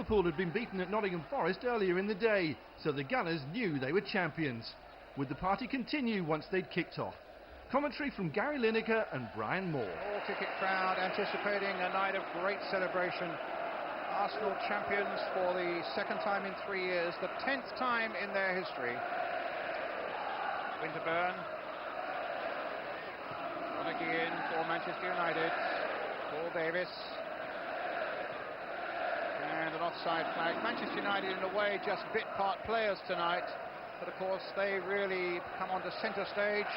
Liverpool had been beaten at Nottingham Forest earlier in the day, so the Gunners knew they were champions. Would the party continue once they'd kicked off? Commentary from Gary Lineker and Brian Moore. All-ticket crowd anticipating a night of great celebration. Arsenal champions for the second time in 3 years, the 10th time in their history. Winterburn. Donaghy in for Manchester United. Paul Davis. And an offside flag. Manchester United in a way just bit part players tonight, but of course they really come onto centre stage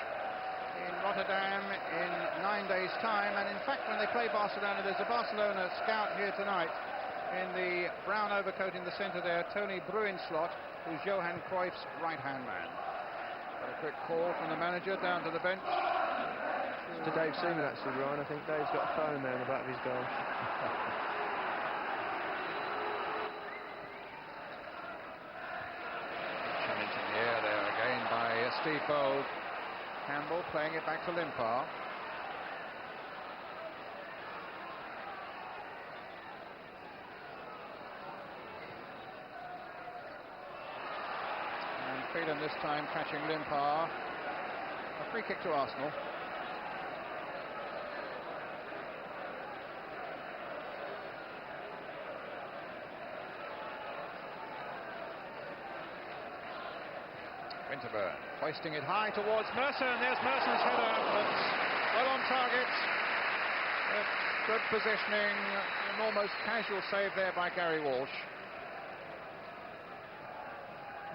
in Rotterdam in 9 days' time. And in fact, when they play Barcelona, there's a Barcelona scout here tonight in the brown overcoat in the centre there, Tony Bruinslot, who's Johan Cruyff's right-hand man. Got a quick call from the manager down to the bench. To Dave Seaman actually, Ryan. I think Dave's got a phone there in the back of his goal. Challenge in the air there again by Steve Bold. Campbell playing it back to Limpar. And Phelan this time catching Limpar. A free kick to Arsenal. Winterburn hoisting it high towards Mercer, and there's Mercer's header, but well on target. Good positioning, an almost casual save there by Gary Walsh.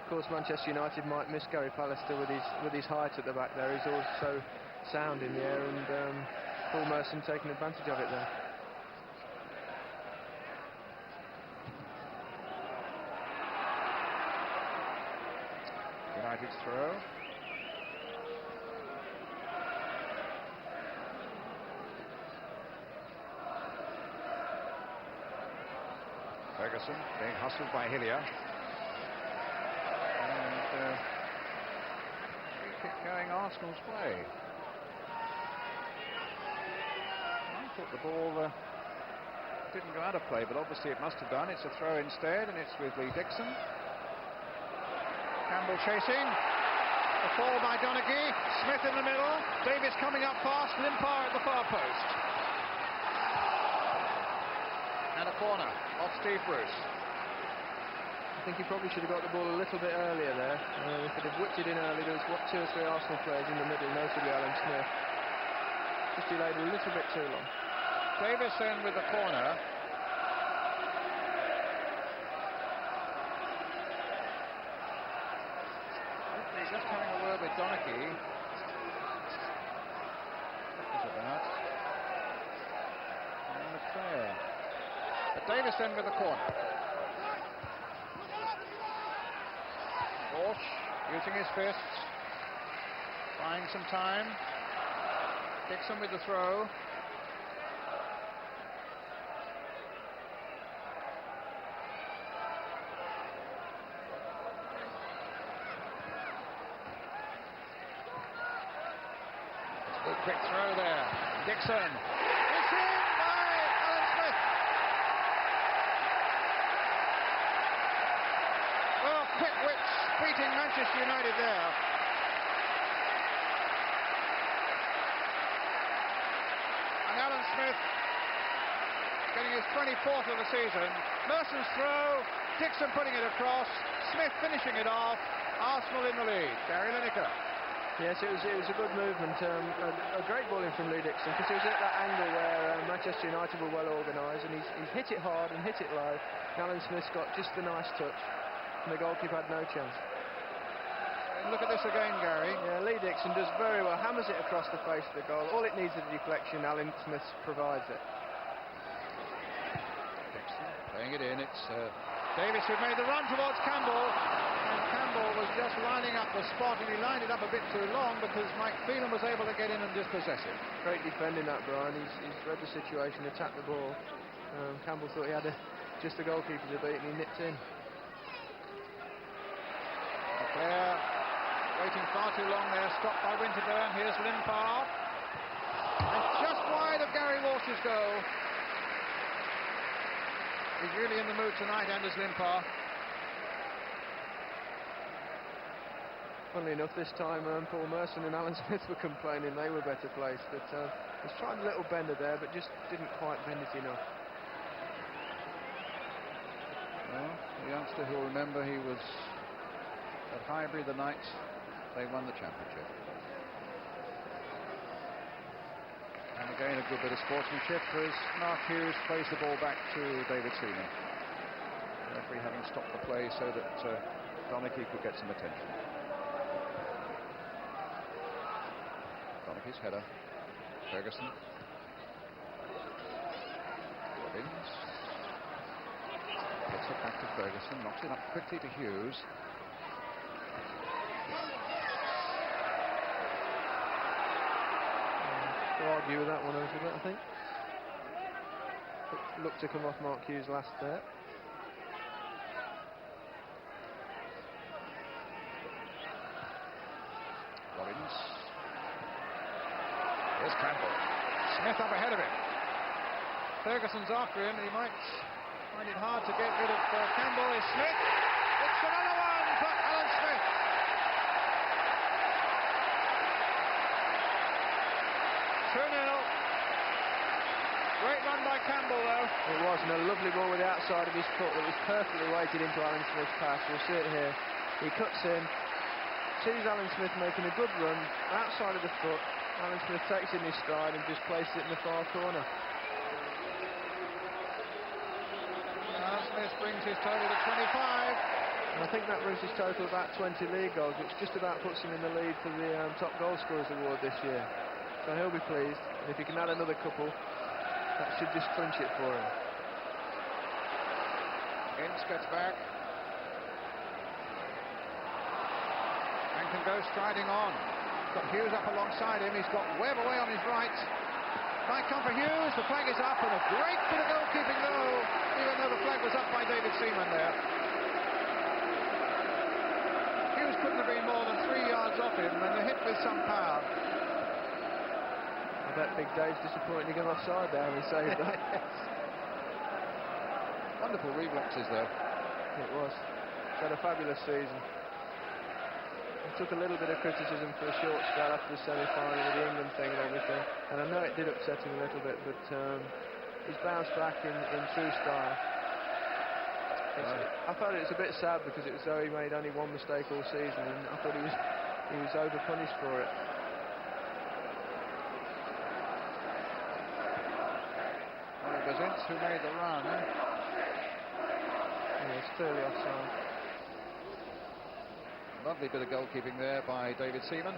Of course, Manchester United might miss Gary Pallister with his height at the back there. He's always so sound in the air, and Paul Merson taking advantage of it there. United's throw. Ferguson being hustled by Hillier. And free kick going Arsenal's way. I thought the ball didn't go out of play, but obviously it must have done. It's a throw instead, and it's with Lee Dixon. Campbell chasing. A fall by Donaghy. Smith in the middle. Davis coming up fast. Limpar at the far post. And a corner off Steve Bruce. I think he probably should have got the ball a little bit earlier there. If he'd have whipped it in early, there was 2 or 3 Arsenal players in the middle, notably Alan Smith. Just delayed a little bit too long. Davis in with the corner. Just having a word with Donaghy. What was about? And a fair. But Davis then with the corner. Walsh using his fists. Buying some time. Dixon with the throw. Quick throw there. Dixon. It's in by Alan Smith. Well, quick wits beating Manchester United there. And Alan Smith getting his 24th of the season. Merson's throw. Dixon putting it across. Smith finishing it off. Arsenal in the lead. Gary Lineker. Yes, it was a good movement, a great ball in from Lee Dixon, because he was at that angle where Manchester United were well organised, and he's hit it hard and hit it low. Alan Smith's got just a nice touch, and the goalkeeper had no chance. And look at this again, Gary. Yeah, Lee Dixon does very well, hammers it across the face of the goal. All it needs is a deflection. Alan Smith provides it. Dixon playing it in. It's Davis who made the run towards Campbell. And Campbell was just lining up the spot, and he lined it up a bit too long because Mike Phelan was able to get in and dispossess it. Great defending that, Brian. He's read the situation, attacked the ball. Campbell thought he had just the goalkeeper to beat, and he nipped in. There, waiting far too long there, stopped by Winterburn. Here's Limpar. And just wide of Gary Walsh's goal. He's really in the mood tonight, Anders Limpar. Funnily enough, this time Paul Merson and Alan Smith were complaining they were better placed, but he's tried a little bender there, but just didn't quite bend it enough. Well, the youngster who'll remember he was at Highbury the night they won the championship. And again, a good bit of sportsmanship as Mark Hughes plays the ball back to David Seaman. The referee having stopped the play so that Donaghy could get some attention. Donaghy's header. Ferguson. Robbins. Gets it back to Ferguson. Knocks it up quickly to Hughes. To argue with that one a little bit, I think. Looked to come off Mark Hughes last there. Robbins. Here's Campbell. Smith up ahead of him. Ferguson's after him, and he might find it hard to get rid of Campbell. Is Smith. It's another one for Alan Smith. 2-0. Great run by Campbell, though. It was, and a lovely ball with the outside of his foot that was perfectly weighted into Alan Smith's pass. We'll see it here. He cuts in, sees Alan Smith making a good run, outside of the foot. Alan Smith takes it in his stride and just places it in the far corner. Alan Smith brings his total to 25. And I think that brings his total about 20 league goals, which just about puts him in the lead for the top goal scorers award this year. So he'll be pleased, and if he can add another couple, that should just clinch it for him. Ince gets back. And can go striding on. Got Hughes up alongside him. He's got Webb away on his right. Might come for Hughes. The flag is up, and a great bit of goalkeeping though, even though the flag was up by David Seaman there. Hughes couldn't have been more than 3 yards off him, and the hit with some power. I bet Big Dave's disappointed he got offside there and saved that. Wonderful reflexes though. It was. He's had a fabulous season. He took a little bit of criticism for a short spell after the semi-final with the England thing and everything, and I know it did upset him a little bit, but he's bounced back in true style. I thought it was a bit sad because it was though he made only one mistake all season, and I thought he was over-punished for it. Well, it was Ince who made the run. Yeah, it's clearly offside. Lovely bit of goalkeeping there by David Seaman.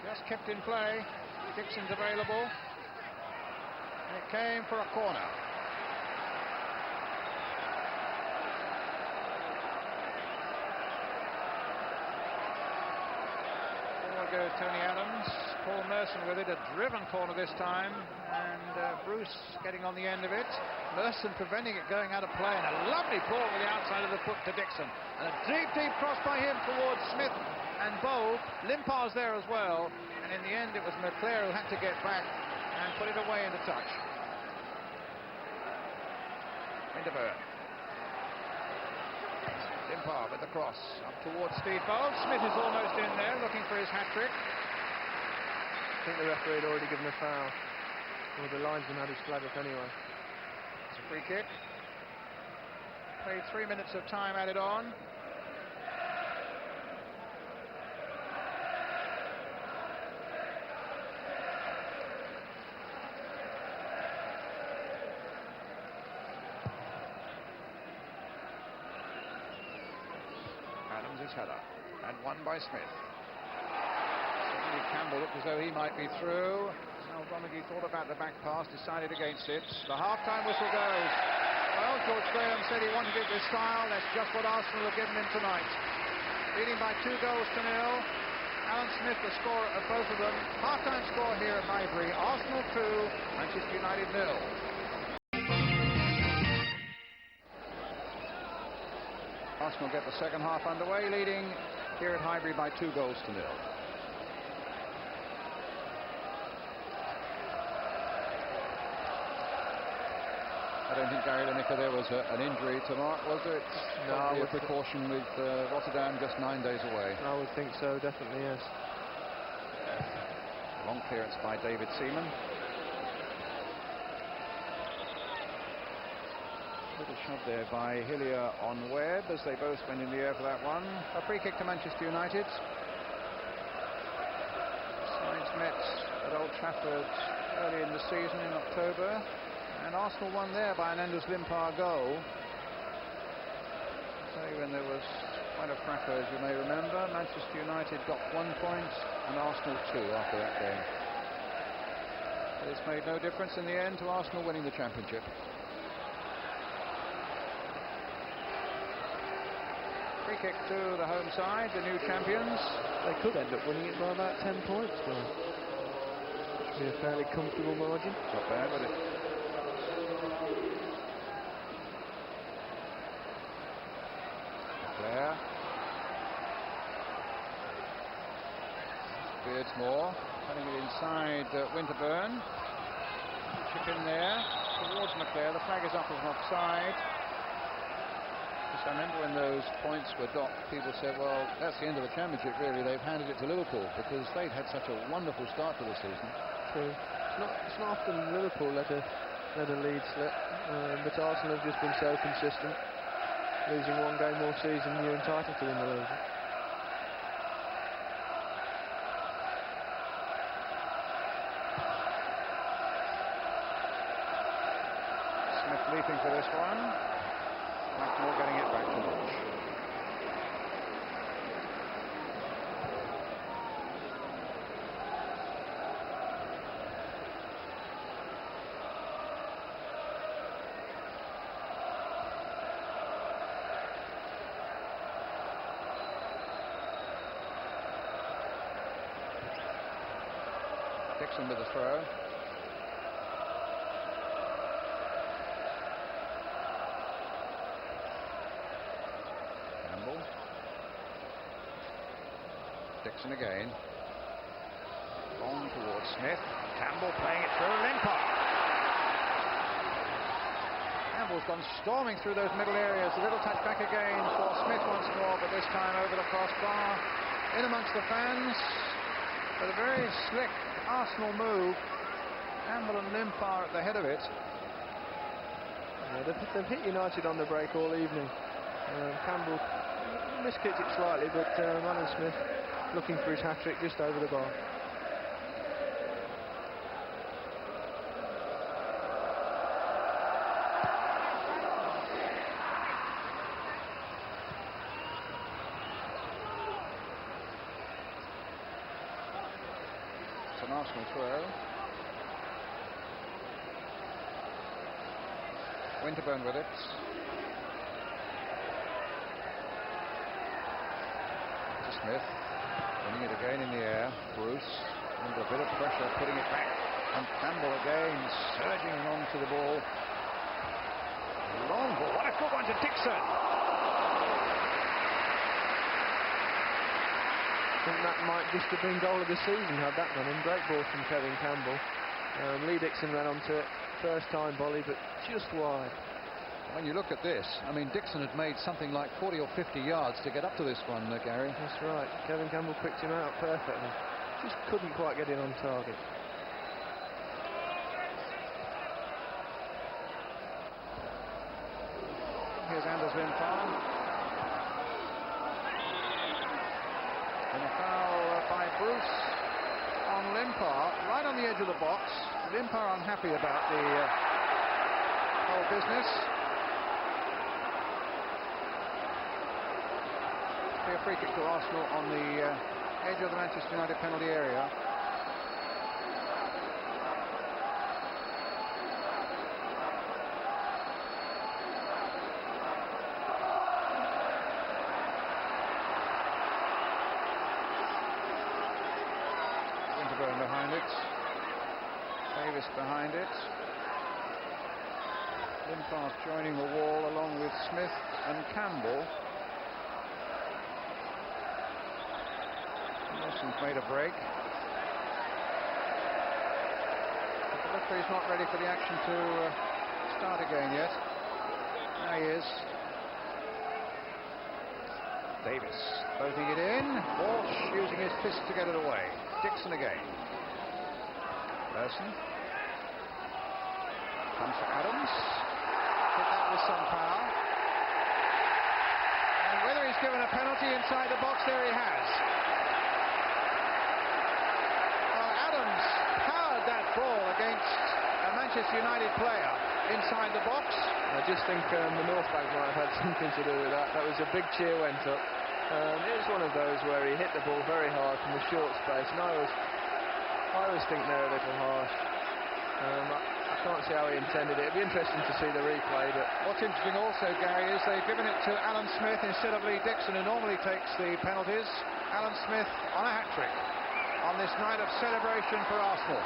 Just kept in play. Dixon's available. And it came for a corner. Forward goes Tony Adams. Paul Merson with it. A driven corner this time. And Bruce getting on the end of it. Merson preventing it going out of play. And a lovely ball with the outside of the foot to Dixon. And a deep, deep cross by him towards Smith and Bowl. Limpar's there as well. And in the end, it was McClare who had to get back and put it away into touch. Winterburn. Limpar with the cross up towards Speedboat. Smith is almost in there, looking for his hat-trick. I think the referee had already given a foul. Well, the linesman had his flag up anyway. It's a free kick. Played 3 minutes of time added on. Adams' header, and won by Smith. Suddenly Campbell looked as though he might be through. Now Donaghy thought about the back pass, decided against it. The half-time whistle goes. Well, George Graham said he wanted it with style. That's just what Arsenal have given him tonight. Leading by 2 goals to 0. Alan Smith, the scorer of both of them. Half-time score here at Highbury. Arsenal 2, Manchester United 0. Arsenal get the second half underway, leading here at Highbury by 2 goals to 0. I don't think Gary Lineker there was an injury to mark, was there? It's probably a precaution with Rotterdam just 9 days away. I would think so, definitely, yes. Long clearance by David Seaman. Little shove there by Hillier on Webb as they both went in the air for that one. A free kick to Manchester United. Sides met at Old Trafford early in the season in October, and Arsenal won there by an Anders Limpar goal. So when there was quite a fracas, as you may remember, Manchester United got 1 point and Arsenal 2 after that game. But it's made no difference in the end to Arsenal winning the championship. Free kick to the home side, the new champions. They could end up winning it by about 10 points, though. Which would be a fairly comfortable margin. Not bad, would it? Claire. Beardsmore cutting it inside Winterburn. Chip in there towards McClare. The flag is up as an offside. I remember when those points were docked, people said, well, that's the end of the championship, really. They've handed it to Liverpool because they'd had such a wonderful start to the season. True. It's not often Liverpool let a lead slip, but Arsenal have just been so consistent. Losing 1 game all season, you're entitled to win the league. Smith leaping for this one. Blackmore getting it back to Lodge. Dixon with the throw. Dixon again. Long towards Smith. Campbell playing it through. Limpar. Campbell's gone storming through those middle areas. A little touch back again for Smith once more, but this time over the crossbar. In amongst the fans. With a very slick Arsenal move. Campbell and Limpar at the head of it. Yeah, they've hit United on the break all evening. Campbell miskicked it slightly, but Alan Smith looking for his hat-trick just over the bar. It's an Arsenal throw. Winterburn with it. To Smith. Winning it again in the air. Bruce under a bit of pressure, putting it back. And Campbell again surging onto the ball. Long ball. What a good one to Dixon. I think that might just have been goal of the season had that gone in. Great ball from Kevin Campbell. Lee Dixon ran onto it, first time volley, but just wide. When you look at this, I mean, Dixon had made something like 40 or 50 yards to get up to this one, Gary. That's right. Kevin Campbell picked him out perfectly. Just couldn't quite get it on target. Here's Anders Limpar. And a foul by Bruce on Limpar, right on the edge of the box. Limpar unhappy about the whole business. Be a free kick to Arsenal on the edge of the Manchester United penalty area. Behind it, Davis behind it. Limpar joining the wall along with Smith and Campbell. Nelson's made a break. The referee's not ready for the action to start again yet. Now he is. Davis boating it in. Walsh using his fist to get it away. Dixon again. Person comes to Adams. Hit that with some power. And whether he's given a penalty inside the box, there he has. Adams powered that ball against a Manchester United player inside the box. I just think the North Bank might have had something to do with that. That was a big cheer went up. It was one of those where he hit the ball very hard from a short space, and I always think they're a little harsh. I can't see how he intended it. It'd be interesting to see the replay. But what's interesting also, Gary, is they've given it to Alan Smith instead of Lee Dixon, who normally takes the penalties. Alan Smith on a hat-trick on this night of celebration for Arsenal.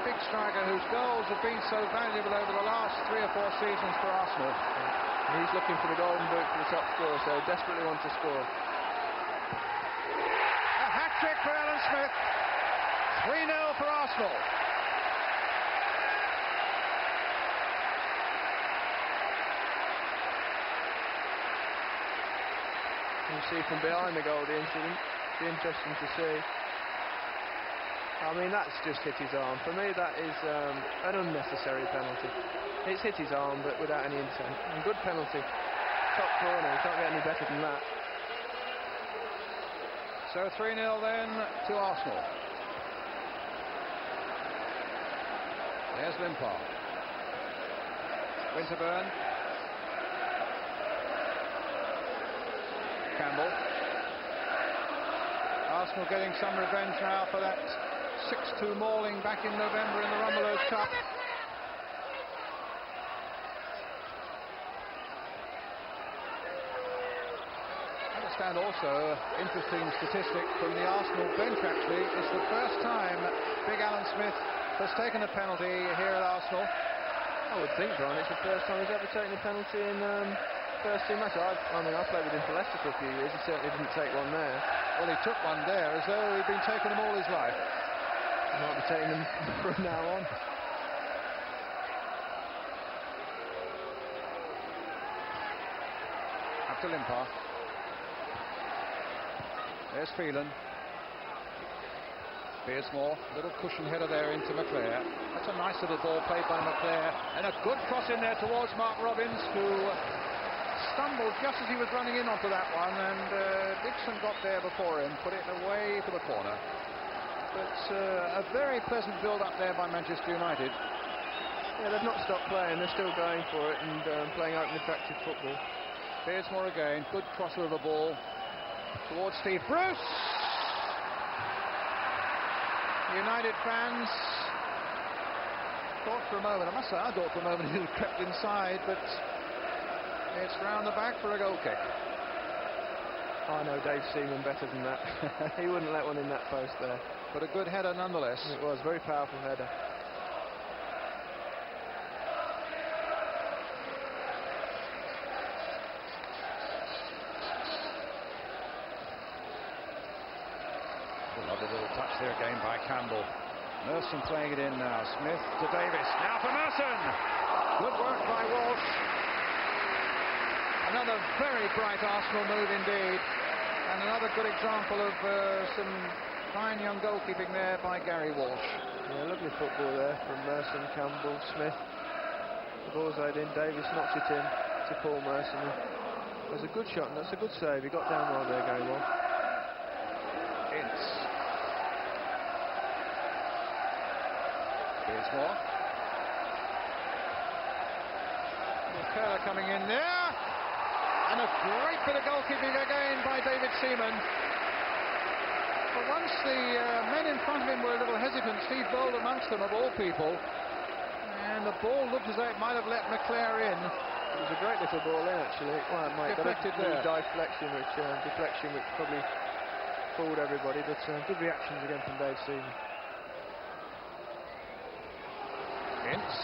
Big striker whose goals have been so valuable over the last 3 or 4 seasons for Arsenal. He's looking for the golden boot for the top score, so desperately wants to score. A hat-trick for Alan Smith. 3-0 for Arsenal. You see from behind the goal the incident. Be interesting to see. I mean, that's just hit his arm. For me, that is an unnecessary penalty. It's hit his arm, but without any intent. And good penalty. Top corner. You can't get any better than that. So 3-0 then to Arsenal. There's Limpar. Winterburn. Campbell. Arsenal getting some revenge now for that 6-2 mauling back in November in the Rumbelows Cup. I understand also, interesting statistic from the Arsenal bench actually, it's the first time Big Alan Smith has taken a penalty here at Arsenal. I would think, Brian, it's the first time he's ever taken a penalty in first team match. I mean, I played with him for Leicester for a few years. He certainly didn't take one there. Well, he took one there as though he'd been taking them all his life. He might be taking them from now on. Up to Limpar. There's Phelan. Beersmore, little cushion header there into McClare. That's a nice little ball played by McClare. And a good cross in there towards Mark Robbins, who stumbled just as he was running in onto that one. And Dixon got there before him, put it away for the corner. But a very pleasant build-up there by Manchester United. Yeah, they've not stopped playing. They're still going for it and playing open, attractive football. Beersmore again, good crosser of the ball towards Steve Bruce. United fans thought for a moment, I must say I thought for a moment he crept inside, but it's round the back for a goal kick. I know Dave Seaman better than that. He wouldn't let one in that post there. But a good header nonetheless. It was a very powerful header. Lovely little touch there again by Campbell. Merson playing it in now. Smith to Davis. Now for Merson. Good work by Walsh. Another very bright Arsenal move indeed. And another good example of some fine young goalkeeping there by Gary Walsh. Yeah, lovely football there from Merson, Campbell, Smith. The ball's laid in. Davis knocks it in to Paul Merson. It was a good shot and that's a good save. He got down well there, Gary Walsh. Ince. Here's more. Curler coming in there. And a great bit of goalkeeping again by David Seaman. But once the men in front of him were a little hesitant, Steve Bold amongst them of all people. And the ball looked as though it might have let McClare in. It was a great little ball in actually. Well, it might Deflected there. Deflection which probably fooled everybody, but good reactions again from Dave Seaman. Ince.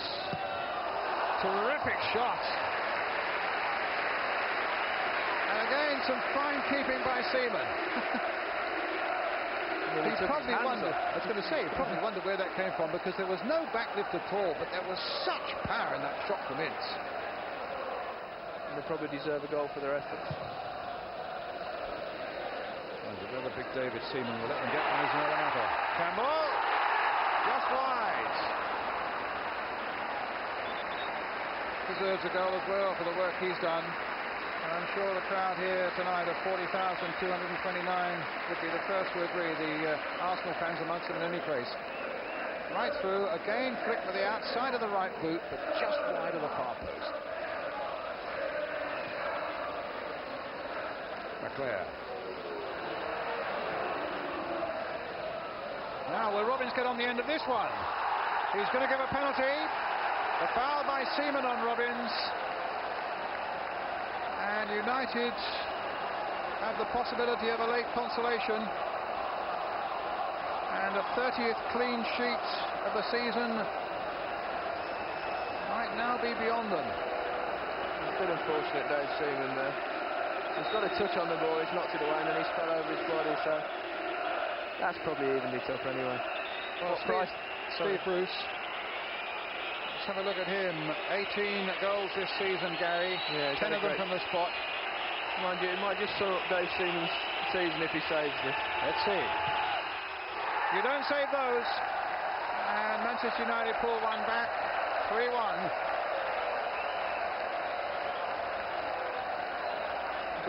Terrific shot. And again, some fine keeping by Seaman. He probably wondered, I was going to say, he probably wondered where that came from because there was no backlift at all, but there was such power in that shot from Ince. And they probably deserve a goal for their efforts. Well, the other big David Seaman will let them get one is another matter. Campbell, just wide. Deserves a goal as well for the work he's done. And I'm sure the crowd here tonight of 40,229 would be the first to agree, the Arsenal fans amongst them in any case. Right through, again flicked with the outside of the right boot, but just wide of the far post. McClare. Now will Robbins get on the end of this one? He's going to give a penalty. The foul by Seaman on Robbins. And United have the possibility of a late consolation. And a 30th clean sheet of the season might now be beyond them. It's a bit unfortunate, Dave Seaman there. He's got a touch on the ball, he's knocked it away, and then he's fell over his body, so that's probably evenly tough anyway. Well, Steve Bruce. Let's have a look at him. 18 goals this season, Gary. Yeah, 10 of them from the spot. Mind you, it might just sort up Dave Seaman's season if he saves this. Let's see. You don't save those. And Manchester United pull one back. 3-1.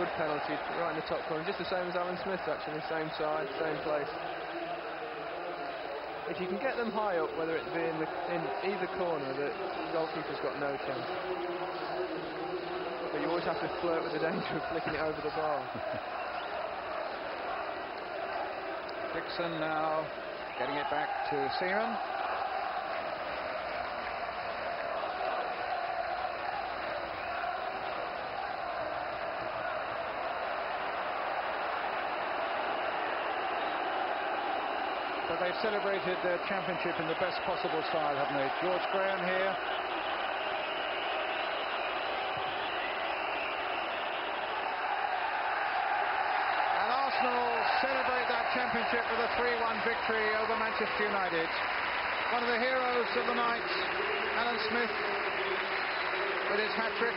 Good penalty, right in the top corner. Just the same as Alan Smith, actually. Same side, same place. If you can get them high up, whether it be in either corner, the goalkeeper's got no chance. But you always have to flirt with the danger of flicking it over the bar. Dixon now getting it back to Seaman. But they've celebrated their championship in the best possible style, haven't they? George Graham here. And Arsenal celebrate that championship with a 3-1 victory over Manchester United. One of the heroes of the night, Alan Smith, with his hat-trick.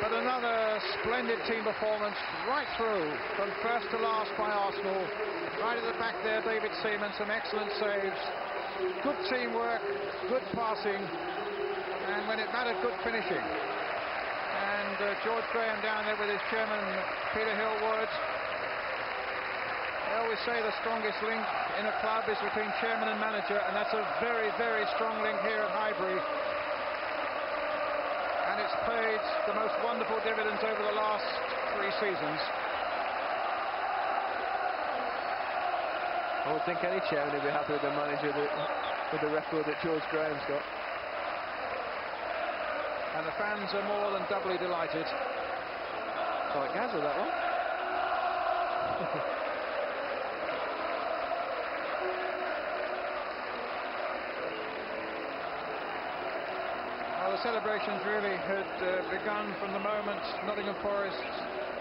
But another splendid team performance right through, from first to last by Arsenal. Right at the back there, David Seaman, some excellent saves. Good teamwork, good passing, and when it mattered, good finishing. And George Graham down there with his chairman, Peter Hillwood. They always say the strongest link in a club is between chairman and manager, and that's a very, very strong link here at Highbury. And it's paid the most wonderful dividends over the last 3 seasons. I would think any chairman would be happy with the manager with the record that George Graham's got. And the fans are more than doubly delighted. Like Gazza, that one. Well, the celebrations really had begun from the moment Nottingham Forest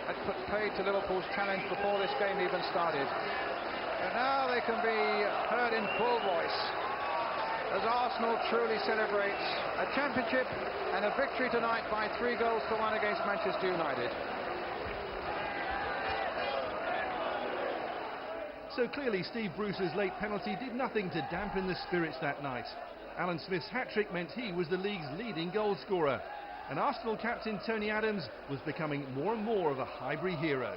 had put paid to Liverpool's challenge before this game even started. And now they can be heard in full voice as Arsenal truly celebrates a championship and a victory tonight by 3-1 against Manchester United. So clearly Steve Bruce's late penalty did nothing to dampen the spirits that night. Alan Smith's hat-trick meant he was the league's leading goalscorer, and Arsenal captain Tony Adams was becoming more and more of a Highbury hero.